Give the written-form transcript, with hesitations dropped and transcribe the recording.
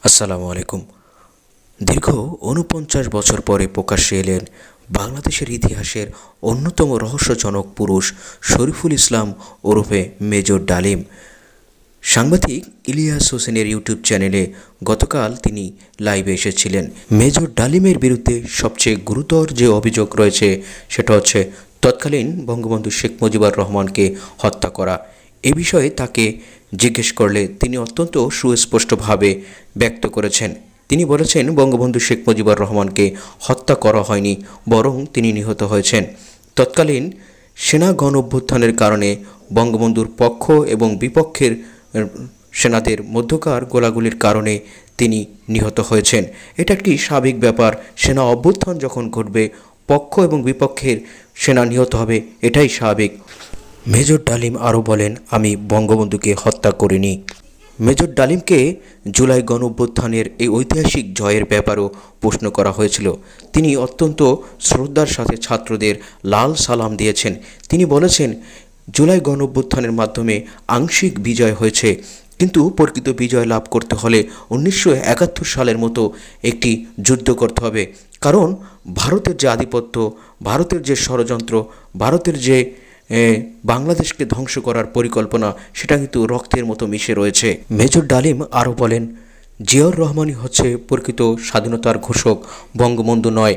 আসসালামু আলাইকুম। দীর্ঘ ৪৯ বছর পরে প্রকাশ্যে এলেন বাংলাদেশের ইতিহাসের অন্যতম রহস্যজনক পুরুষ শরীফুল ইসলাম ওরফে মেজর ডালিম। সাংবাদিক ইলিয়াস হোসেনের ইউটিউব চ্যানেলে গতকাল তিনি লাইভে এসেছিলেন। মেজর ডালিমের বিরুদ্ধে সবচেয়ে গুরুতর যে অভিযোগ রয়েছে সেটা হচ্ছে তৎকালীন বঙ্গবন্ধু শেখ মুজিবুর রহমানকে হত্যা করা। এ বিষয়ে তাকে জিজ্ঞেস করলে তিনি অত্যন্ত সুস্পষ্টভাবে ব্যক্ত করেছেন। তিনি বলেছেন বঙ্গবন্ধু শেখ মুজিবুর রহমানকে হত্যা করা হয়নি, বরং তিনি নিহত হয়েছেন। তৎকালীন সেনা গণ অভ্যুত্থানের কারণে বঙ্গবন্ধুর পক্ষ এবং বিপক্ষের সেনাদের মধ্যকার গোলাগুলির কারণে তিনি নিহত হয়েছেন। এটা একটি স্বাভাবিক ব্যাপার। সেনা অভ্যুত্থান যখন ঘটবে, পক্ষ এবং বিপক্ষের সেনা নিহত হবে, এটাই স্বাভাবিক। মেজর ডালিম আরও বলেন, আমি বঙ্গবন্ধুকে হত্যা করিনি। মেজর ডালিমকে জুলাই গণ অভ্যুত্থানের এই ঐতিহাসিক জয়ের ব্যাপারেও প্রশ্ন করা হয়েছিল। তিনি অত্যন্ত শ্রদ্ধার সাথে ছাত্রদের লাল সালাম দিয়েছেন। তিনি বলেছেন, জুলাই গণ অভ্যুত্থানের মাধ্যমে আংশিক বিজয় হয়েছে, কিন্তু প্রকৃত বিজয় লাভ করতে হলে 1971 সালের মতো একটি যুদ্ধ করতে হবে। কারণ ভারতের যে আধিপত্য, ভারতের যে ষড়যন্ত্র, ভারতের যে বাংলাদেশকে ধ্বংস করার পরিকল্পনা, সেটা কিন্তু রক্তের মতো মিশে রয়েছে। মেজর ডালিম আরও বলেন, জিয়াউর রহমানই হচ্ছে প্রকৃত স্বাধীনতার ঘোষক, বঙ্গবন্ধু নয়।